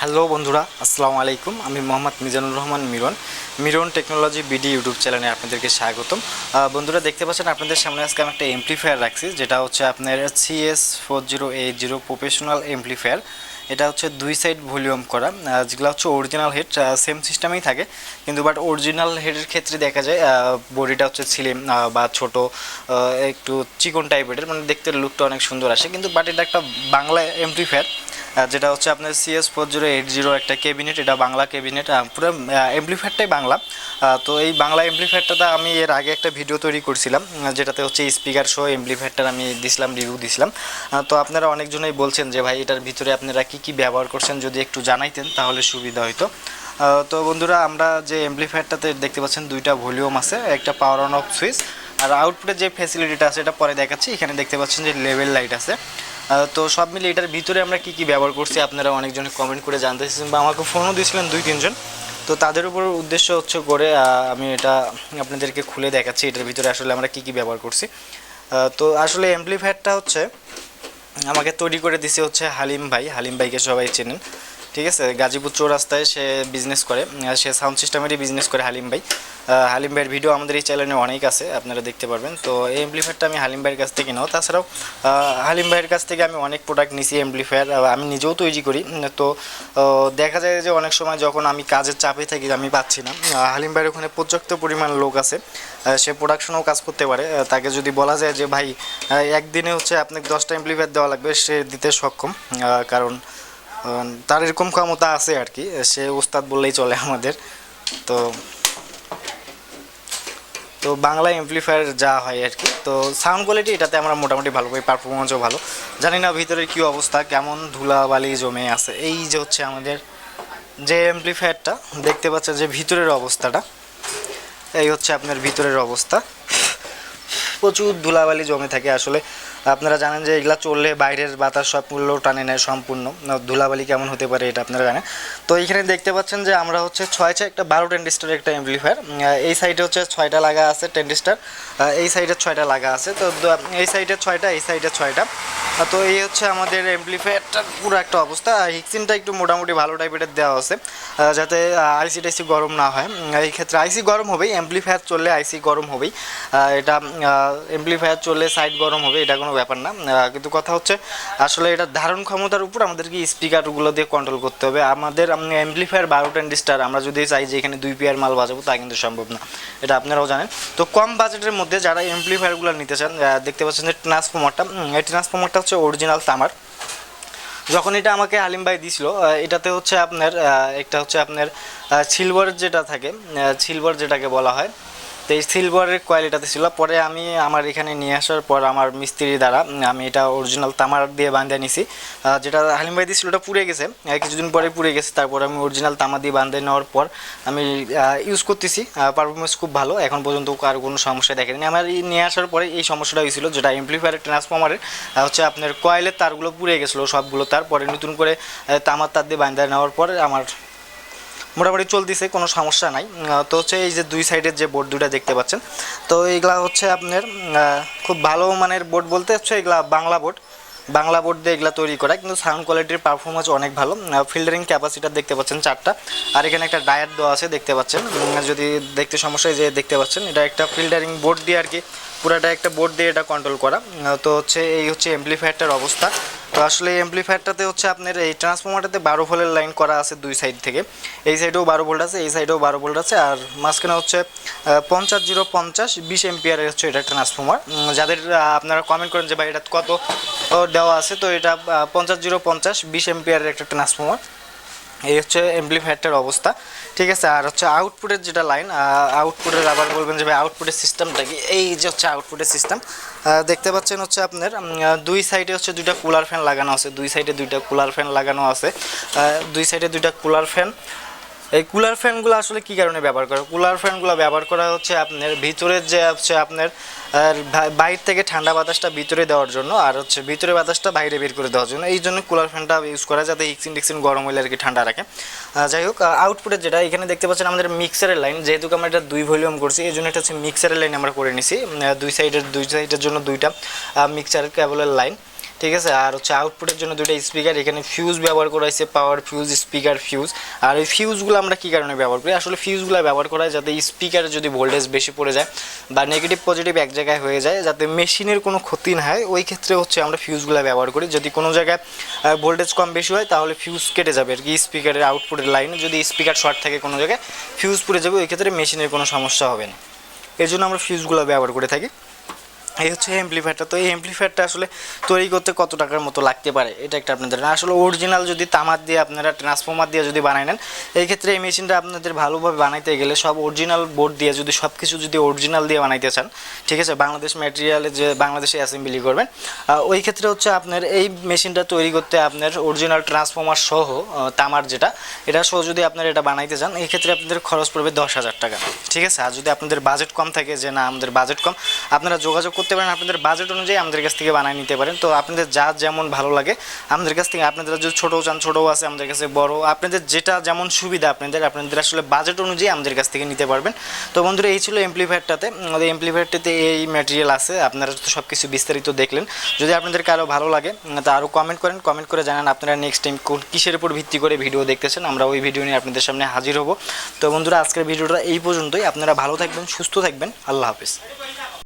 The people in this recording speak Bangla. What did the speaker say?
হ্যালো বন্ধুরা, আসসালামু আলাইকুম। আমি Mohammad Mizanur Rahman Miran, Miran technology BD YouTube চ্যানেলে আপনাদেরকে স্বাগতম। বন্ধুরা, দেখতে পাচ্ছেন আপনাদের সামনে আজকে আমি একটা এমপ্লিফায়ার রাখছি, যেটা হচ্ছে আপনার CS4080 প্রফেশনাল এমপ্লিফায়ার। এটা হচ্ছে দুই সাইড ভলিউম করা, যেগুলো হচ্ছে অরিজিনাল হেড সেম সিস্টেমেই থাকে, কিন্তু বাট অরিজিনাল হেডের ক্ষেত্রে দেখা যায় বডিটা হচ্ছে স্লিম বা ছোট, একটু চিকন টাইপের, মানে দেখতে লুকটা অনেক সুন্দর আসে। কিন্তু বাট এটা একটা বাংলা এমপ্লিফায়ার, যেটা হচ্ছে আপনার CS4080 একটা ক্যাবিনেট, এটা বাংলা ক্যাবিনেট, পুরো এমপ্লিফায়ারটাই বাংলা। তো এই বাংলা এমপ্লিফায়ারটাতে আমি এর আগে একটা ভিডিও তৈরি করছিলাম, যেটাতে হচ্ছে স্পিকার সহ এমপ্লিফায়ারটার আমি দিছিলাম, রিভিউ দিছিলাম। তো আপনারা অনেকজনই বলছেন যে ভাই এটার ভিতরে আপনারা কী কী ব্যবহার করছেন, যদি একটু জানাইতেন তাহলে সুবিধা হতো। তো বন্ধুরা, আমরা যে এমপ্লিফায়ারটাতে দেখতে পাচ্ছেন দুইটা ভলিউম আছে, একটা পাওয়ার অন অফ সুইচ, আর আউটপুটের যে ফ্যাসিলিটিটা আছে এটা পরে দেখাচ্ছি। এখানে দেখতে পাচ্ছেন যে লেভেল লাইট আছে। তো সব মিলে এটার ভিতরে আমরা কী কী ব্যবহার করছি আপনারা অনেকজন কমেন্ট করে জানতে চেয়েছেন বা আমাকে ফোনও দিয়েছিলেন 2-3 জন। তো তাদের উপর উদ্দেশ্য হচ্ছে করে আমি এটা আপনাদেরকে খুলে দেখাচ্ছি এটার ভিতরে আসলে আমরা কী কী ব্যবহার করছি। তো আসলে অ্যাম্পলিফায়ারটা হচ্ছে আমাকে তৈরি করে দিছে হচ্ছে হালিম ভাই। হালিম ভাইকে সবাই চেনেন, ঠিক আছে? গাজীপুর চৌরাস্তায় সে বিজনেস করে, সে সাউন্ড সিস্টেমেরই বিজনেস করে হালিম ভাই। হালিম ভাইয়ের ভিডিও আমাদের এই চ্যানেলে অনেক আছে, আপনারা দেখতে পারবেন। তো এই অ্যাম্পলিফায়ারটা আমি হালিম ভাইয়ের কাছ থেকে নাও, তাছাড়াও হালিম ভাইয়ের কাছ থেকে আমি অনেক প্রোডাক্ট নিছি অ্যাম্পলিফায়ার, আমি নিজেও তৈরি করি। তো দেখা যায় যে অনেক সময় যখন আমি কাজের চাপে থাকি আমি পাচ্ছি না, হালিম ভাইয়ের ওখানে পর্যাপ্ত পরিমাণ লোক আছে, সে প্রোডাকশনও কাজ করতে পারে। তাকে যদি বলা যায় যে ভাই একদিনে হচ্ছে আপনাকে 10টা অ্যাম্পলিফায়ার দেওয়া লাগবে, সে দিতে সক্ষম, কারণ তার এরকম ক্ষমতা আছে আর কি, সে ওস্তাদ বললেই চলে আমাদের। তো তো বাংলা এমপ্লিফায়ার যা হয় আর কি, তো সাউন্ড কোয়ালিটি এটাতে আমরা মোটামুটি ভালো পাই, পারফরমেন্সও ভালো। জানি না ভিতরের কী অবস্থা, কেমন ধুলাবালি জমে আছে। এই যে হচ্ছে আমাদের যে এমপ্লিফায়ারটা দেখতে পাচ্ছেন, যে ভিতরের অবস্থাটা, এই হচ্ছে আপনার ভিতরের অবস্থা। প্রচুর ধুলাবালি জমে থাকে আসলে। আপনারা জানেন যে এগুলা চললে বাইরের বাতাস সবগুলো টানে নেয় সম্পূর্ণ, ধুলাবালি কেমন হতে পারে এটা আপনারা জানেন। তো এইখানে দেখতে পাচ্ছেন যে আমরা হচ্ছে 6 একটা 12 টেন্ডিস্টারের একটা অ্যাম্পলিফায়ার, এই সাইডে হচ্ছে 6টা লাগা আছে টেন্ডিস্টার, এই সাইডে 6টা লাগা আছে। তো এই সাইডে 6টা, এই সাইডে 6টা। তো এই হচ্ছে আমাদের অ্যাম্পলিফায়ারটার পুরো একটা অবস্থা। হিক্সিনটা একটু মোটামুটি ভালো টাইপের দেওয়া আছে, যাতে আইসি টাইসি গরম না হয়। এই ক্ষেত্রে আইসি গরম হবেই, অ্যাম্পলিফায়ার চললে আইসি গরম হবেই, এটা এমপ্লিফায়ার চললে সাইড গরম হবে, এটা কোনো ব্যাপার না। কিন্তু কথা হচ্ছে আসলে এটা ধারণ ক্ষমতার উপর আমাদেরকে স্পিকারগুলো দিয়ে কন্ট্রোল করতে হবে। আমাদের এমপ্লিফায়ার 12 টেন্ডিস্টার, আমরা যদি চাই যে এখানে 2 পেয়ার মাল বাজাবো, তা কিন্তু সম্ভব না, এটা আপনারাও জানেন। তো কম বাজেটের মধ্যে যারা এমপ্লিফায়ারগুলো নিতে চান, দেখতে পাচ্ছেন যে ট্রান্সফর্মারটা, এই ট্রান্সফর্মারটা হচ্ছে অরিজিনাল তামার। যখন এটা আমাকে আলিম ভাই দিছিল, এটাতে হচ্ছে আপনার একটা হচ্ছে আপনার সিলভার যেটা থাকে, সিলভার যেটাকে বলা হয়, তো এই সিলভারের কয়েল এটাতে ছিল। পরে আমি আমার এখানে নিয়ে আসার পর আমার মিস্ত্রি দ্বারা আমি এটা অরিজিনাল তামার দিয়ে বাঁধে নিছি। যেটা হালিম ভাই দিয়েছিল ওটা পুড়ে গেছে, কিছুদিন পরে পুড়ে গেছে। তারপর আমি অরিজিনাল তামা দিয়ে বাঁধে নেওয়ার পর আমি ইউজ করতেছি, পারফরমেন্স খুব ভালো, এখন পর্যন্ত আর কোনো সমস্যা দেখেনি। আমার নিয়ে আসার পরে এই সমস্যাটা হয়েছিল, যেটা এমপ্লিফায়ারের ট্রান্সফর্মারের হচ্ছে আপনার কয়েলের তারগুলো পুড়ে গেছিলো সবগুলো। তারপরে নতুন করে তামার তার দিয়ে বাঁধে নেওয়ার পর আমার মোটামুটি চলতেছে, কোনো সমস্যা নাই। তো হচ্ছে এই যে দুই সাইডের যে বোর্ড দুটা দেখতে পাচ্ছেন, তো এইগুলা হচ্ছে আপনার খুব ভালো মানের বোর্ড, বলতে হচ্ছে এগুলা বাংলা বোর্ড, বাংলা বোর্ড দিয়ে এগুলা তৈরি করা, কিন্তু সাউন্ড কোয়ালিটির পারফরমেন্স অনেক ভালো। ফিল্টারিং ক্যাপাসিটার দেখতে পাচ্ছেন 4টা, আর এখানে একটা ডায়ার দেওয়া আছে দেখতে পাচ্ছেন। যদি দেখতে সমস্যা যে দেখতে পাচ্ছেন, এটা একটা ফিল্টারিং বোর্ড দিয়ে আর কি, পুরাটা একটা বোর্ড দিয়ে এটা কন্ট্রোল করা। তো হচ্ছে এই হচ্ছে এমপ্লিফায়ারটার অবস্থা। তো আসলে এমপ্লিফায়ারটাতে হচ্ছে আপনার এই ট্রান্সফর্মারটাতে 12 ভোল্টের লাইন করা আছে দুই সাইড থেকে, এই সাইডেও 12 ভোল্ট আছে, এই সাইডেও 12 ভোল্ট আছে, আর মাঝখানে হচ্ছে 50-0-50 20 এম্পিয়ারের হচ্ছে এটা ট্রান্সফর্মার। যাদের আপনারা কমেন্ট করেন যে ভাই এটা কত দেওয়া আছে, তো এটা 50-0-50 20 এম্পিয়ারের একটা ট্রান্সফর্মার। এই হচ্ছে এমপ্লিফায়ারটার অবস্থা, ঠিক আছে। আর হচ্ছে আউটপুটের যেটা লাইন, আউটপুটের আবার বলবেন যে ভাই আউটপুটের সিস্টেমটা কি, এই যে হচ্ছে আউটপুটের সিস্টেম দেখতে পাচ্ছেন হচ্ছে আপনার দুই সাইডে হচ্ছে 2টা কুলার ফ্যান লাগানো আছে, দুই সাইডে 2টা কুলার ফ্যান লাগানো আছে, দুই সাইডে 2টা কুলার ফ্যান। এই কুলার ফ্যানগুলো আসলে কী কারণে ব্যবহার করা, কুলার ফ্যানগুলো ব্যবহার করা হচ্ছে আপনার ভিতরের যে হচ্ছে আপনার বাইরে থেকে ঠান্ডা বাতাসটা ভিতরে দেওয়ার জন্য, আর হচ্ছে ভিতরে বাতাসটা বাইরে বের করে দেওয়ার জন্য। এই জন্য কুলার ফ্যানটা ইউজ করা, যাতে হিক্সিন গরম হলে আর কি ঠান্ডা রাখে। যাই হোক, আউটপুটের যেটা এখানে দেখতে পাচ্ছেন আমাদের মিক্সারের লাইন, যেহেতু আমরা এটা 2 ভলিউম করছি, এই জন্য এটা হচ্ছে মিক্সারের লাইন আমরা করে নিছি। দুই সাইডের জন্য 2টা মিক্সারের কেবলের লাইন, ঠিক আছে। আর হচ্ছে আউটপুটের জন্য দুটো স্পিকার, এখানে ফিউজ ব্যবহার করা হয়েছে, পাওয়ার ফিউজ, স্পিকার ফিউজ। আর এই ফিউজগুলো আমরা কী কারণে ব্যবহার করি, আসলে ফিউজগুলো ব্যবহার করা হয় যাতে স্পিকারে যদি ভোল্টেজ বেশি পড়ে যায় বা নেগেটিভ পজিটিভ এক জায়গায় হয়ে যায়, যাতে মেশিনের কোনো ক্ষতি না হয়, ওই ক্ষেত্রে হচ্ছে আমরা ফিউজগুলো ব্যবহার করি। যদি কোনো জায়গায় ভোল্টেজ কম বেশি হয় তাহলে ফিউজ কেটে যাবে আর কি, স্পিকারের আউটপুটের লাইনে যদি স্পিকার শর্ট থাকে কোনো জায়গায় ফিউজ পুড়ে যাবে, ওই ক্ষেত্রে মেশিনের কোনো সমস্যা হবে না। এই জন্য আমরা ফিউজগুলো ব্যবহার করে থাকি। এই হচ্ছে অ্যাম্পলিফায়ারটা। তো এই অ্যাম্পলিফায়ারটা আসলে তৈরি করতে কত টাকার মতো লাগতে পারে এটা একটা আপনাদের না, আসলে অরিজিনাল যদি তামার দিয়ে আপনারা ট্রান্সফর্মার দিয়ে যদি বানাই নেন, এই ক্ষেত্রে এই মেশিনটা আপনাদের ভালোভাবে বানাইতে গেলে সব অরিজিনাল বোর্ড দিয়ে যদি সব কিছু যদি অরিজিনাল দিয়ে বানাইতে চান, ঠিক আছে, বাংলাদেশ ম্যাটেরিয়ালে যে বাংলাদেশে অ্যাসেম্বলি করবেন, ওই ক্ষেত্রে হচ্ছে আপনার এই মেশিনটা তৈরি করতে আপনার অরিজিনাল ট্রান্সফর্মার সহ তামার যেটা, এটা সহ যদি আপনারা এটা বানাইতে চান, এই ক্ষেত্রে আপনাদের খরচ পড়বে 10,000 টাকা, ঠিক আছে। আর যদি আপনাদের বাজেট কম থাকে, যে না আমাদের বাজেট কম, আপনারা যোগাযোগ করতে পারেন, আপনাদের বাজেট অনুযায়ী আমাদের কাছ থেকে বানিয়ে নিতে পারেন। তো আপনাদের যা যেমন ভালো লাগে আমাদের কাছ থেকে, আপনাদের যদি ছোটো চান ছোটোও আছে আমাদের কাছে, বড়, আপনাদের যেটা যেমন সুবিধা আপনাদের আসলে বাজেট অনুযায়ী আমাদের কাছ থেকে নিতে পারবেন। তো বন্ধুরা এই ছিল এমপ্লিফায়ারটাতে, আমাদের এমপ্লিফায়ারটাতে এই ম্যাটেরিয়াল আছে, আপনারা তো সব কিছু বিস্তারিত দেখলেন। যদি আপনাদেরকে আরও ভালো লাগে তা আরও কমেন্ট করেন, কমেন্ট করে জানান আপনারা নেক্সট টাইম কিসের উপর ভিত্তি করে ভিডিও দেখতেছেন, আমরা ওই ভিডিও নিয়ে আপনাদের সামনে হাজির হব। তো বন্ধুরা আজকের ভিডিওটা এই পর্যন্তই, আপনারা ভালো থাকবেন, সুস্থ থাকবেন, আল্লাহ হাফিজ।